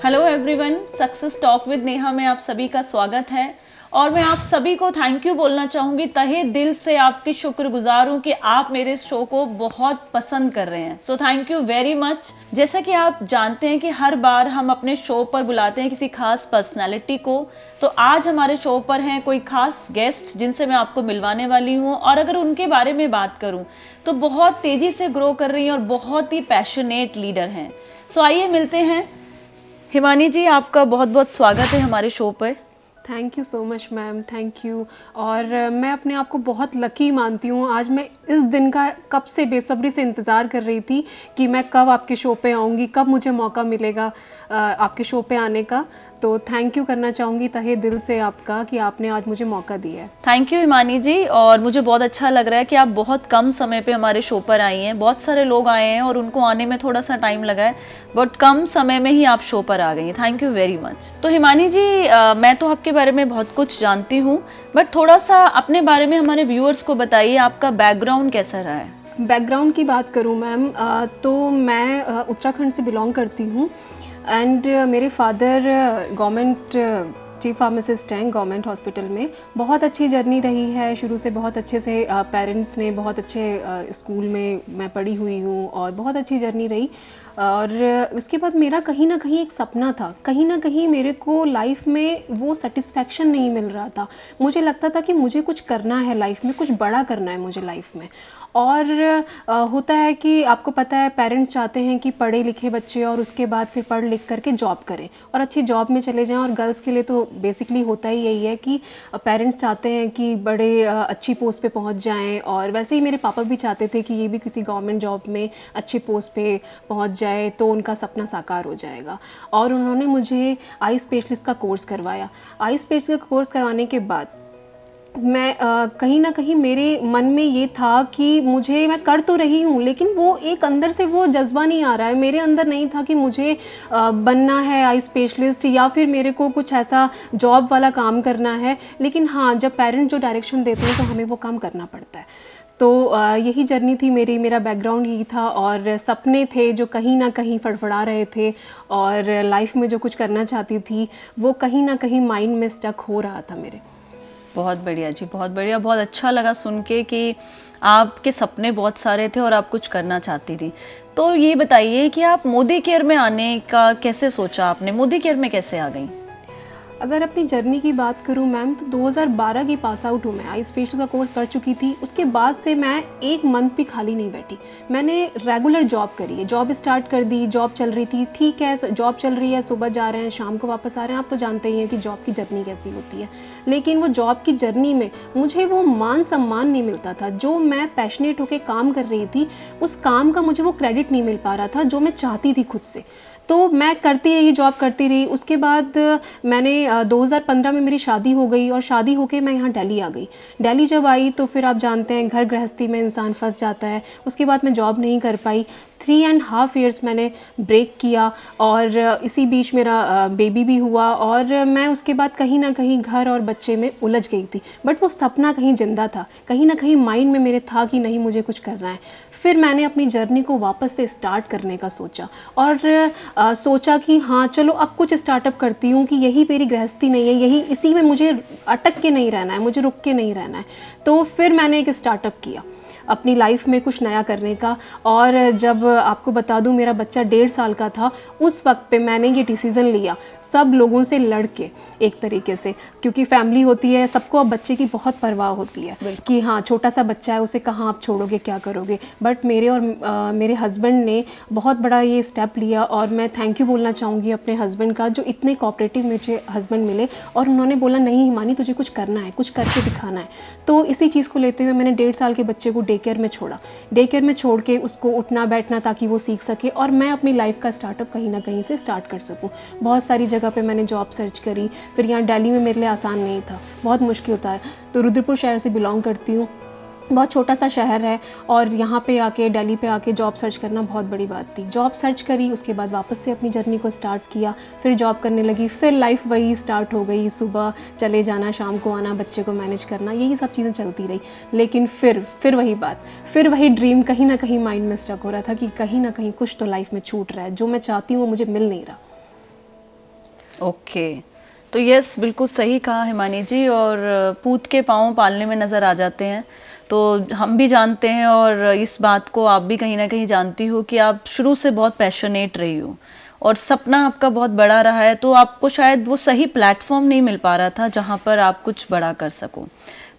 Hello everyone, success talk with Neha में आप सभी का स्वागत है। और मैं आप सभी को थैंक यू बोलना चाहूँगी, तहे दिल से आपकी शुक्रगुजार हूँ कि आप मेरे शो को बहुत पसंद कर रहे हैं। So thank you very much. जैसा कि आप जानते हैं कि हर बार हम अपने शो पर बुलाते हैं किसी खास पर्सनैलिटी को, तो आज हमारे शो पर हैं कोई खास गेस्ट जिनसे मैं आपको मिलवाने वाली हूँ। और अगर उनके बारे में बात करूँ तो बहुत तेज़ी से ग्रो कर रही हैं और बहुत ही पैशनेट लीडर हैं। सो आइए मिलते हैं। हिमानी जी, आपका बहुत बहुत स्वागत है हमारे शो पर। Thank you so much ma'am, thank you. और मैं अपने आप को बहुत लकी मानती हूँ। आज मैं इस दिन का कब से बेसब्री से इंतज़ार कर रही थी कि मैं कब आपके शो पे आऊँगी, कब मुझे मौका मिलेगा आपके शो पे आने का। तो थैंक यू करना चाहूँगी तहे दिल से आपका कि आपने आज मुझे मौका दिया है। थैंक यू हिमानी जी। और मुझे बहुत अच्छा लग रहा है कि आप बहुत कम समय पे हमारे शो पर आई हैं। बहुत सारे लोग आए हैं और उनको आने में थोड़ा सा टाइम लगा है, बट कम समय में ही आप शो पर आ गई हैं। Thank you very much. तो हिमानी जी, मैं तो आपके बारे में बहुत कुछ जानती हूँ, बट थोड़ा सा अपने बारे में हमारे व्यूअर्स को बताइए, आपका बैकग्राउंड कैसा रहा है? बैकग्राउंड की बात करूँ मैम, तो मैं उत्तराखंड से बिलोंग करती हूँ। एंड मेरे फादर गवर्नमेंट चीफ फार्मासिस्ट हैं गवर्नमेंट हॉस्पिटल में। बहुत अच्छी जर्नी रही है शुरू से, बहुत अच्छे से पेरेंट्स ने, बहुत अच्छे स्कूल में मैं पढ़ी हुई हूँ और बहुत अच्छी जर्नी रही। और उसके बाद मेरा कहीं ना कहीं एक सपना था, कहीं ना कहीं मेरे को लाइफ में वो सेटिस्फैक्शन नहीं मिल रहा था। मुझे लगता था कि मुझे कुछ करना है लाइफ में, कुछ बड़ा करना है मुझे लाइफ में। और होता है कि आपको पता है पेरेंट्स चाहते हैं कि पढ़े लिखे बच्चे और उसके बाद फिर पढ़ लिख करके जॉब करें और अच्छी जॉब में चले जाएं। और गर्ल्स के लिए तो बेसिकली होता ही यही है कि पेरेंट्स चाहते हैं कि बड़े अच्छी पोस्ट पे पहुंच जाएं। और वैसे ही मेरे पापा भी चाहते थे कि ये भी किसी गवर्नमेंट जॉब में अच्छी पोस्ट पे पहुंच जाए तो उनका सपना साकार हो जाएगा। और उन्होंने मुझे आई स्पेशलिस्ट का कोर्स करवाया। आई स्पेशलिस्ट का कोर्स करवाने के बाद मैं कहीं ना कहीं मेरे मन में ये था कि मैं कर तो रही हूँ, लेकिन वो एक अंदर से वो जज्बा नहीं आ रहा है। मेरे अंदर नहीं था कि मुझे बनना है आई स्पेशलिस्ट या फिर मेरे को कुछ ऐसा जॉब वाला काम करना है। लेकिन हाँ, जब पेरेंट्स जो डायरेक्शन देते हैं तो हमें वो काम करना पड़ता है। तो यही जर्नी थी मेरी, मेरा बैकग्राउंड यही था। और सपने थे जो कहीं ना कहीं फड़फड़ा रहे थे, और लाइफ में जो कुछ करना चाहती थी वो कहीं ना कहीं माइंड में स्टक हो रहा था मेरे। बहुत बढ़िया जी, बहुत बढ़िया। बहुत अच्छा लगा सुन के कि आपके सपने बहुत सारे थे और आप कुछ करना चाहती थी। तो ये बताइए कि आप मोदी केयर में आने का कैसे सोचा, आपने मोदी केयर में कैसे आ गई? अगर अपनी जर्नी की बात करूं मैम, तो 2012 की पास आउट हूँ मैं। आई स्पेशलिस्ट का कोर्स कर चुकी थी। उसके बाद से मैं एक मंथ भी खाली नहीं बैठी। मैंने रेगुलर जॉब करी है, जॉब स्टार्ट कर दी, जॉब चल रही थी। ठीक है, जॉब चल रही है, सुबह जा रहे हैं, शाम को वापस आ रहे हैं। आप तो जानते ही हैं कि जॉब की जर्नी कैसी होती है। लेकिन वो जॉब की जर्नी में मुझे वो मान सम्मान नहीं मिलता था। जो मैं पैशनेट होकर काम कर रही थी, उस काम का मुझे वो क्रेडिट नहीं मिल पा रहा था जो मैं चाहती थी खुद से। तो मैं करती रही, जॉब करती रही। उसके बाद मैंने 2015 में मेरी शादी हो गई और शादी होके मैं यहाँ दिल्ली आ गई। दिल्ली जब आई तो फिर आप जानते हैं घर गृहस्थी में इंसान फंस जाता है। उसके बाद मैं जॉब नहीं कर पाई। 3.5 ईयर्स मैंने ब्रेक किया और इसी बीच मेरा बेबी भी हुआ। और मैं उसके बाद कहीं ना कहीं घर और बच्चे में उलझ गई थी। बट वो सपना कहीं जिंदा था, कहीं ना कहीं माइंड में मेरे था कि नहीं, मुझे कुछ करना है। फिर मैंने अपनी जर्नी को वापस से स्टार्ट करने का सोचा और सोचा कि हाँ चलो अब कुछ स्टार्टअप करती हूँ, कि यही मेरी गृहस्थी नहीं है, यही इसी में मुझे अटक के नहीं रहना है, मुझे रुक के नहीं रहना है। तो फिर मैंने एक स्टार्टअप किया अपनी लाइफ में कुछ नया करने का। और जब आपको बता दूं मेरा बच्चा 1.5 साल का था, उस वक्त पे मैंने ये डिसीज़न लिया सब लोगों से लड़ के, एक तरीके से, क्योंकि फैमिली होती है, सबको अब बच्चे की बहुत परवाह होती है कि हाँ छोटा सा बच्चा है, उसे कहाँ आप छोड़ोगे, क्या करोगे। बट मेरे और मेरे हस्बैंड ने बहुत बड़ा ये स्टेप लिया। और मैं थैंक यू बोलना चाहूँगी अपने हस्बैंड का, जो इतने कोऑपरेटिव मुझे हस्बैंड मिले और उन्होंने बोला नहीं हिमानी, तुझे कुछ करना है, कुछ करके दिखाना है। तो इसी चीज़ को लेते हुए मैंने 1.5 साल के बच्चे को डे केयर में छोड़ा। डे केयर में छोड़ के उसको उठना बैठना, ताकि वो सीख सके और मैं अपनी लाइफ का स्टार्टअप कहीं ना कहीं से स्टार्ट कर सकूँ। बहुत सारी जगह पे मैंने जॉब सर्च करी। फिर यहाँ दिल्ली में मेरे लिए आसान नहीं था, बहुत मुश्किल होता है। तो रुद्रपुर शहर से बिलोंग करती हूँ। बहुत छोटा सा शहर है और यहाँ पे आके दिल्ली पे आके जॉब सर्च करना बहुत बड़ी बात थी। जॉब सर्च करी, उसके बाद वापस से अपनी जर्नी को स्टार्ट किया, फिर जॉब करने लगी, फिर लाइफ वही स्टार्ट हो गई, सुबह चले जाना, शाम को आना, बच्चे को मैनेज करना, यही सब चीज़ें चलती रही। लेकिन फिर वही बात, फिर वही ड्रीम कहीं ना कहीं माइंड में स्टक हो रहा था कि कहीं ना कहीं कुछ तो लाइफ में छूट रहा है, जो मैं चाहती हूँ वो मुझे मिल नहीं रहा। ओके, तो यस, बिल्कुल सही कहा हिमानी जी। और पूत के पाँव पालने में नज़र आ जाते हैं, तो हम भी जानते हैं और इस बात को आप भी कहीं ना कहीं जानती हो कि आप शुरू से बहुत पैशनेट रही हो और सपना आपका बहुत बड़ा रहा है, तो आपको शायद वो सही प्लेटफॉर्म नहीं मिल पा रहा था जहाँ पर आप कुछ बड़ा कर सको।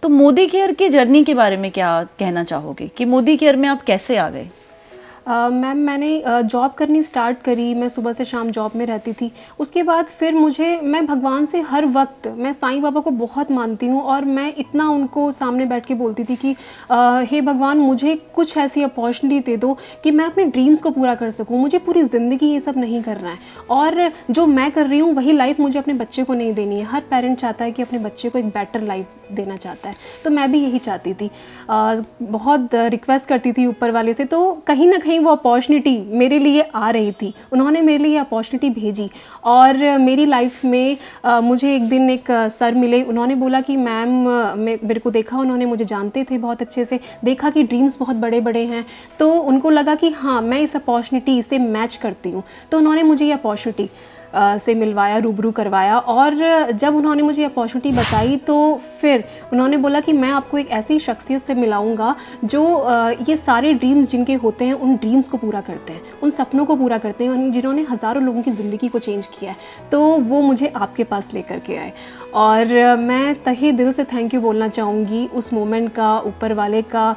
तो मोदी केयर की जर्नी के बारे में क्या कहना चाहोगे कि मोदी केयर में आप कैसे आ गए? मैम मैंने जॉब करनी स्टार्ट करी, मैं सुबह से शाम जॉब में रहती थी। उसके बाद फिर मैं भगवान से हर वक्त, मैं साईं बाबा को बहुत मानती हूँ और मैं इतना उनको सामने बैठ के बोलती थी कि हे भगवान, मुझे कुछ ऐसी अपॉर्चुनिटी दे दो कि मैं अपने ड्रीम्स को पूरा कर सकूँ। मुझे पूरी ज़िंदगी ये सब नहीं करना है और जो मैं कर रही हूँ वही लाइफ मुझे अपने बच्चे को नहीं देनी है। हर पेरेंट चाहता है कि अपने बच्चे को एक बेटर लाइफ देना चाहता है, तो मैं भी यही चाहती थी। बहुत रिक्वेस्ट करती थी ऊपर वाले से, तो कहीं ना कहीं वो अपॉर्चुनिटी मेरे लिए आ रही थी, उन्होंने मेरे लिए अपॉर्चुनिटी भेजी। और मेरी लाइफ में मुझे एक दिन एक सर मिले, उन्होंने बोला कि मैम, मेरे को देखा, उन्होंने मुझे जानते थे बहुत अच्छे से, देखा कि ड्रीम्स बहुत बड़े बड़े हैं, तो उनको लगा कि हाँ मैं इस अपॉर्चुनिटी से मैच करती हूँ, तो उन्होंने मुझे ये अपॉर्चुनिटी से मिलवाया, रूबरू करवाया। और जब उन्होंने मुझे अपॉर्चुनिटी बताई तो फिर उन्होंने बोला कि मैं आपको एक ऐसी शख्सियत से मिलाऊंगा जो ये सारे ड्रीम्स जिनके होते हैं उन ड्रीम्स को पूरा करते हैं, उन सपनों को पूरा करते हैं, जिन्होंने हज़ारों लोगों की ज़िंदगी को चेंज किया है। तो वो मुझे आपके पास लेकर के आए और मैं तहे दिल से थैंक यू बोलना चाहूँगी उस मोमेंट का, ऊपर वाले का,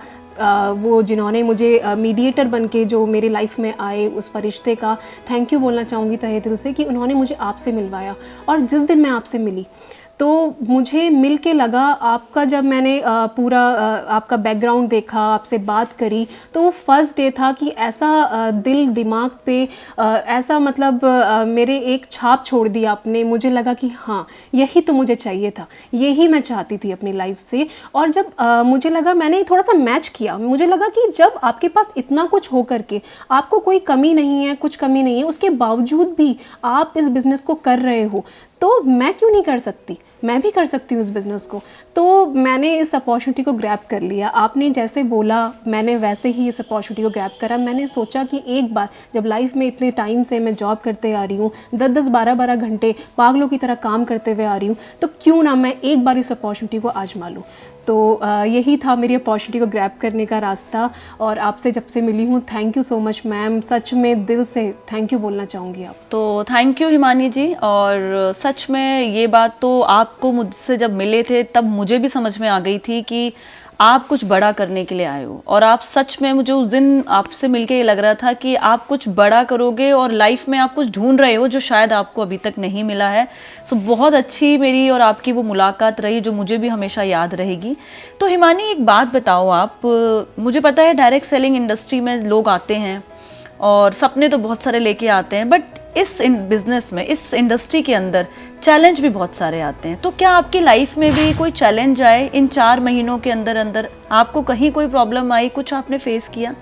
वो जिन्होंने मुझे मीडिएटर बन के जो मेरी लाइफ में आए, उस फरिश्ते का थैंक यू बोलना चाहूँगी तहे दिल से कि उन्होंने मुझे आपसे मिलवाया। और जिस दिन मैं आपसे मिली तो मुझे मिल के लगा, आपका जब मैंने पूरा आपका बैकग्राउंड देखा, आपसे बात करी, तो वो फर्स्ट डे था कि ऐसा दिल दिमाग पे ऐसा मतलब मेरे एक छाप छोड़ दी आपने। मुझे लगा कि हाँ, यही तो मुझे चाहिए था, यही मैं चाहती थी अपनी लाइफ से। और जब मुझे लगा, मैंने थोड़ा सा मैच किया, मुझे लगा कि जब आपके पास इतना कुछ हो करके, आपको कोई कमी नहीं है, कुछ कमी नहीं है, उसके बावजूद भी आप इस बिज़नेस को कर रहे हो, तो मैं क्यों नहीं कर सकती, मैं भी कर सकती हूँ इस बिज़नेस को। तो मैंने इस अपॉर्चुनिटी को ग्रैब कर लिया। आपने जैसे बोला, मैंने वैसे ही इस अपॉर्चुनिटी को ग्रैब करा। मैंने सोचा कि एक बार, जब लाइफ में इतने टाइम से मैं जॉब करते आ रही हूँ, 10-10, 12-12 घंटे पागलों की तरह काम करते हुए आ रही हूँ, तो क्यों ना मैं एक बार इस अपॉर्चुनिटी को आजमा लूँ। तो यही था मेरी अपॉर्चुनिटी को ग्रैब करने का रास्ता। और आपसे जब से मिली हूँ, thank you so much ma'am, सच में दिल से थैंक यू बोलना चाहूँगी आप। तो थैंक यू हिमानी जी। और सच में ये बात तो आपको मुझसे जब मिले थे तब मुझे भी समझ में आ गई थी कि आप कुछ बड़ा करने के लिए आए हो। और आप सच में, मुझे उस दिन आपसे मिलके ये लग रहा था कि आप कुछ बड़ा करोगे और लाइफ में आप कुछ ढूंढ रहे हो जो शायद आपको अभी तक नहीं मिला है। सो बहुत अच्छी मेरी और आपकी वो मुलाकात रही जो मुझे भी हमेशा याद रहेगी। तो हिमानी, एक बात बताओ आप, मुझे पता है डायरेक्ट सेलिंग इंडस्ट्री में लोग आते हैं और सपने तो बहुत सारे लेके आते हैं, बट इस बिजनेस में, इस इंडस्ट्री के अंदर चैलेंज भी बहुत सारे आते हैं। तो क्या आपकी लाइफ में भी कोई चैलेंज आए इन 4 महीनों के अंदर अंदर? आपको कहीं कोई प्रॉब्लम आई, कुछ आपने फेस किया?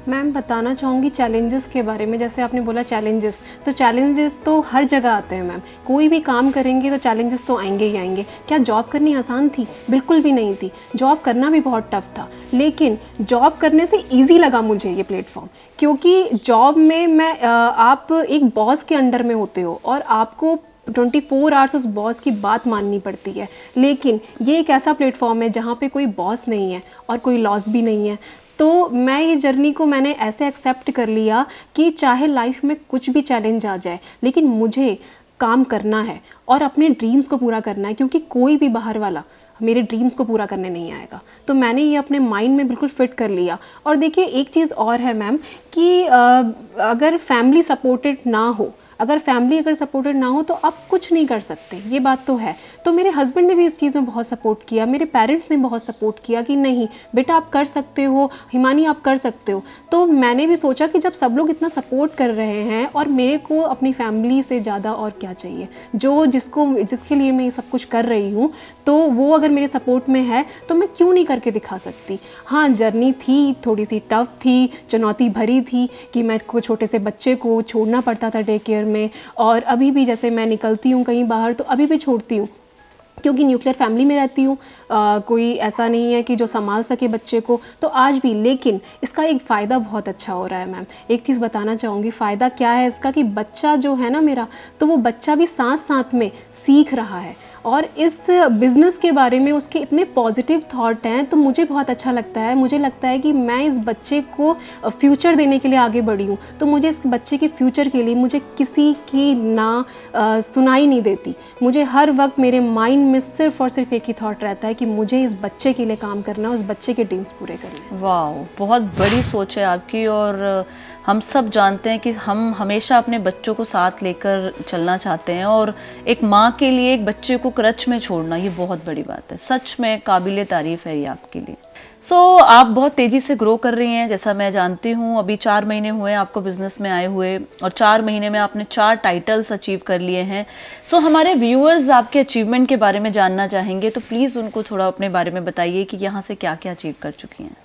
मैम बताना चाहूँगी चैलेंजेस के बारे में। जैसे आपने बोला चैलेंजेस, तो चैलेंजेस तो हर जगह आते हैं मैम। कोई भी काम करेंगे तो चैलेंजेस तो आएंगे ही आएंगे। क्या जॉब करनी आसान थी? बिल्कुल भी नहीं थी। जॉब करना भी बहुत टफ था, लेकिन जॉब करने से इजी लगा मुझे ये प्लेटफॉर्म, क्योंकि जॉब में आप एक बॉस के अंडर में होते हो और आपको 24 आवर्स उस बॉस की बात माननी पड़ती है। लेकिन ये एक ऐसा प्लेटफॉर्म है जहाँ पे कोई बॉस नहीं है और कोई लॉस भी नहीं है। तो मैं ये जर्नी को मैंने ऐसे एक्सेप्ट कर लिया कि चाहे लाइफ में कुछ भी चैलेंज आ जाए, लेकिन मुझे काम करना है और अपने ड्रीम्स को पूरा करना है, क्योंकि कोई भी बाहर वाला मेरे ड्रीम्स को पूरा करने नहीं आएगा। तो मैंने ये अपने माइंड में बिल्कुल फिट कर लिया। और देखिए, एक चीज़ और है मैम कि अगर फैमिली सपोर्टेड ना हो, अगर फैमिली अगर सपोर्टेड ना हो तो आप कुछ नहीं कर सकते, ये बात तो है। तो मेरे हस्बैंड ने भी इस चीज़ में बहुत सपोर्ट किया, मेरे पेरेंट्स ने बहुत सपोर्ट किया कि नहीं बेटा आप कर सकते हो, हिमानी आप कर सकते हो। तो मैंने भी सोचा कि जब सब लोग इतना सपोर्ट कर रहे हैं और मेरे को अपनी फैमिली से ज़्यादा और क्या चाहिए, जिसके लिए मैं ये सब कुछ कर रही हूँ, तो वो अगर मेरे सपोर्ट में है तो मैं क्यों नहीं करके दिखा सकती। हाँ, जर्नी थी, थोड़ी सी टफ थी, चुनौती भरी थी कि मैं को छोटे से बच्चे को छोड़ना पड़ता था डे केयर में, और अभी भी जैसे मैं निकलती हूँ कहीं बाहर तो अभी भी छोड़ती हूँ क्योंकि न्यूक्लियर फैमिली में रहती हूँ, कोई ऐसा नहीं है कि जो संभाल सके बच्चे को, तो आज भी। लेकिन इसका एक फ़ायदा बहुत अच्छा हो रहा है मैम, एक चीज़ बताना चाहूँगी, फ़ायदा क्या है इसका कि बच्चा जो है ना मेरा, तो वो बच्चा भी साथ साथ में सीख रहा है और इस बिज़नेस के बारे में उसके इतने पॉजिटिव थॉट हैं, तो मुझे बहुत अच्छा लगता है। मुझे लगता है कि मैं इस बच्चे को फ्यूचर देने के लिए आगे बढ़ी हूँ, तो मुझे इस बच्चे के फ्यूचर के लिए मुझे किसी की ना सुनाई नहीं देती। मुझे हर वक्त मेरे माइंड में सिर्फ और सिर्फ एक ही थॉट रहता है कि मुझे इस बच्चे के लिए काम करना है, उस बच्चे के ड्रीम्स पूरे करने हैं। वाह, बहुत बड़ी सोच है आपकी। और हम सब जानते हैं कि हम हमेशा अपने बच्चों को साथ लेकर चलना चाहते हैं, और एक माँ के लिए एक बच्चे को क्रच में छोड़ना ये बहुत बड़ी बात है। सच में काबिले तारीफ़ है ये आपके लिए। आप बहुत तेज़ी से ग्रो कर रही हैं, जैसा मैं जानती हूँ। अभी 4 महीने हुए हैं आपको बिज़नेस में आए हुए, और 4 महीने में आपने 4 टाइटल्स अचीव कर लिए हैं। हमारे व्यूअर्स आपके अचीवमेंट के बारे में जानना चाहेंगे, तो प्लीज़ उनको थोड़ा अपने बारे में बताइए कि यहाँ से क्या क्या अचीव कर चुकी हैं।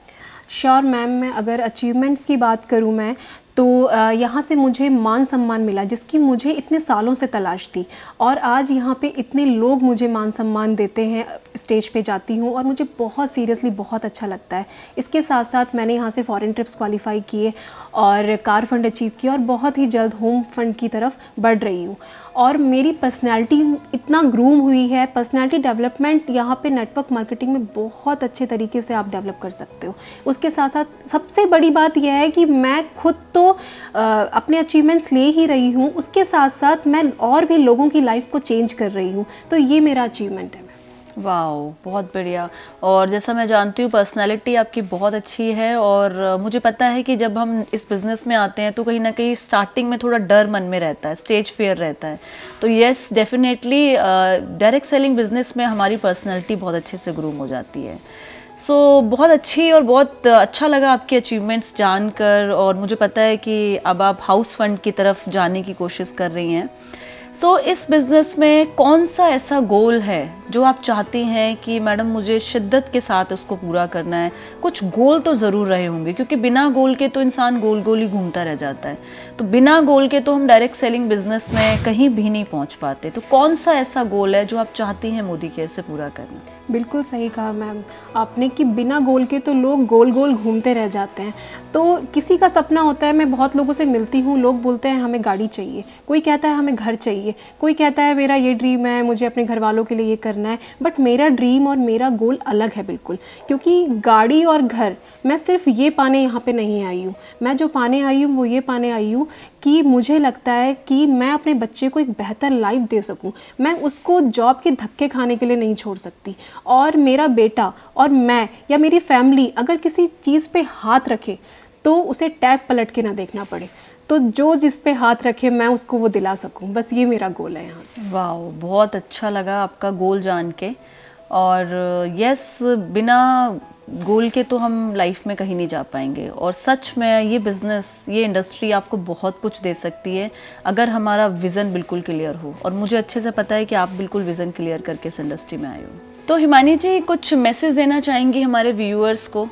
श्योर मैम, मैं अगर अचीवमेंट्स की बात करूँ मैं तो यहाँ से मुझे मान सम्मान मिला जिसकी मुझे इतने सालों से तलाश थी, और आज यहाँ पे इतने लोग मुझे मान सम्मान देते हैं, स्टेज पे जाती हूँ और मुझे बहुत सीरियसली बहुत अच्छा लगता है। इसके साथ साथ मैंने यहाँ से फॉरेन ट्रिप्स क्वालिफाई किए और कार फंड अचीव किया, और बहुत ही जल्द होम फंड की तरफ बढ़ रही हूँ। और मेरी पर्सनैलिटी इतना ग्रूम हुई है, पर्सनैलिटी डेवलपमेंट यहाँ पे नेटवर्क मार्केटिंग में बहुत अच्छे तरीके से आप डेवलप कर सकते हो। उसके साथ साथ सबसे बड़ी बात यह है कि मैं खुद तो अपने अचीवमेंट्स ले ही रही हूँ, उसके साथ साथ मैं और भी लोगों की लाइफ को चेंज कर रही हूँ, तो ये मेरा अचीवमेंट है। वाओ, बहुत बढ़िया। और जैसा मैं जानती हूँ पर्सनालिटी आपकी बहुत अच्छी है, और मुझे पता है कि जब हम इस बिज़नेस में आते हैं तो कहीं ना कहीं स्टार्टिंग में थोड़ा डर मन में रहता है, स्टेज फियर रहता है। तो yes, definitely direct selling business में हमारी पर्सनालिटी बहुत अच्छे से ग्रूम हो जाती है। बहुत अच्छी और बहुत अच्छा लगा आपके अचीवमेंट्स जानकर, और मुझे पता है कि अब आप हाउस फंड की तरफ जाने की कोशिश कर रही हैं। इस बिज़नेस में कौन सा ऐसा गोल है जो आप चाहती हैं कि मैडम मुझे शिद्दत के साथ उसको पूरा करना है? कुछ गोल तो ज़रूर रहे होंगे, क्योंकि बिना गोल के तो इंसान गोल गोल ही घूमता रह जाता है। तो बिना गोल के तो हम डायरेक्ट सेलिंग बिज़नेस में कहीं भी नहीं पहुंच पाते। तो कौन सा ऐसा गोल है जो आप चाहती हैं मोदी केयर से पूरा करना? बिल्कुल सही कहा मैम आपने कि बिना गोल के तो लोग गोल गोल घूमते रह जाते हैं। तो किसी का सपना होता है, मैं बहुत लोगों से मिलती हूँ, लोग बोलते हैं हमें गाड़ी चाहिए, कोई कहता है हमें घर चाहिए, कोई कहता है मेरा ये ड्रीम है, मुझे अपने घर वालों के लिए ये करना है। बट मेरा ड्रीम और मेरा गोल अलग है बिल्कुल, क्योंकि गाड़ी और घर मैं सिर्फ ये पाने यहाँ पे नहीं आई हूँ। मैं जो पाने आई हूँ वो ये पाने आई हूँ कि मुझे लगता है कि मैं अपने बच्चे को एक बेहतर लाइफ दे सकूँ। मैं उसको जॉब के धक्के खाने के लिए नहीं छोड़ सकती, और मेरा बेटा और मैं या मेरी फैमिली अगर किसी चीज़ पे हाथ रखे तो उसे टैग पलट के ना देखना पड़े। तो जो जिस पे हाथ रखे मैं उसको वो दिला सकूं, बस ये मेरा गोल है यहाँ से। वाह, बहुत अच्छा लगा आपका गोल जान के। और यस, बिना गोल के तो हम लाइफ में कहीं नहीं जा पाएंगे। और सच में ये बिज़नेस, ये इंडस्ट्री आपको बहुत कुछ दे सकती है अगर हमारा विज़न बिल्कुल क्लियर हो। और मुझे अच्छे से पता है कि आप बिल्कुल विज़न क्लियर करके इस इंडस्ट्री में आए हो। तो हिमानी जी, कुछ मैसेज देना चाहेंगी हमारे व्यूअर्स को?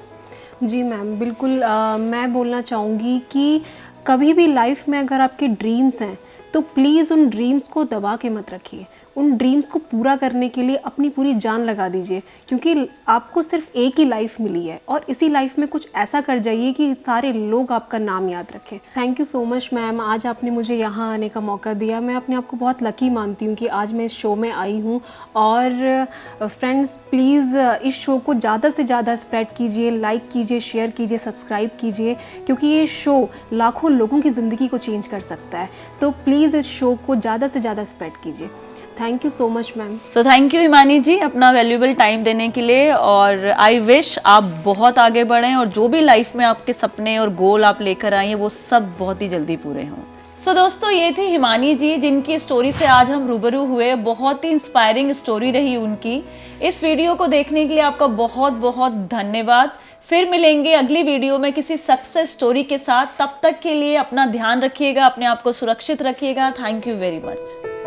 जी मैम, बिल्कुल मैं बोलना चाहूँगी कि कभी भी लाइफ में अगर आपके ड्रीम्स हैं तो प्लीज़ उन ड्रीम्स को दबा के मत रखिए। उन ड्रीम्स को पूरा करने के लिए अपनी पूरी जान लगा दीजिए, क्योंकि आपको सिर्फ एक ही लाइफ मिली है, और इसी लाइफ में कुछ ऐसा कर जाइए कि सारे लोग आपका नाम याद रखें। Thank you so much ma'am, आज आपने मुझे यहाँ आने का मौका दिया। मैं अपने आप को बहुत लकी मानती हूँ कि आज मैं इस शो में आई हूँ। और फ्रेंड्स, प्लीज़ इस शो को ज़्यादा से ज़्यादा स्प्रेड कीजिए, लाइक कीजिए, शेयर कीजिए, सब्सक्राइब कीजिए, क्योंकि ये शो लाखों लोगों की ज़िंदगी को चेंज कर सकता है। तो प्लीज़ इस शो को ज़्यादा से ज़्यादा स्प्रेड कीजिए। Thank you so much ma'am. Thank you Himani ji अपना वैल्यूएबल टाइम देने के लिए। और आई विश आप बहुत आगे बढ़ें, और जो भी लाइफ में आपके सपने और गोल आप लेकर आए हैं वो सब बहुत ही जल्दी पूरे हों। सो दोस्तों, ये थी हिमानी जी, जिनकी स्टोरी से आज हम रूबरू हुए। बहुत ही इंस्पायरिंग स्टोरी रही उनकी। इस वीडियो को देखने के लिए आपका बहुत बहुत धन्यवाद। फिर मिलेंगे अगली वीडियो में किसी सक्सेस स्टोरी के साथ। तब तक के लिए अपना ध्यान रखिएगा, अपने आप को सुरक्षित रखिएगा। Thank you very much.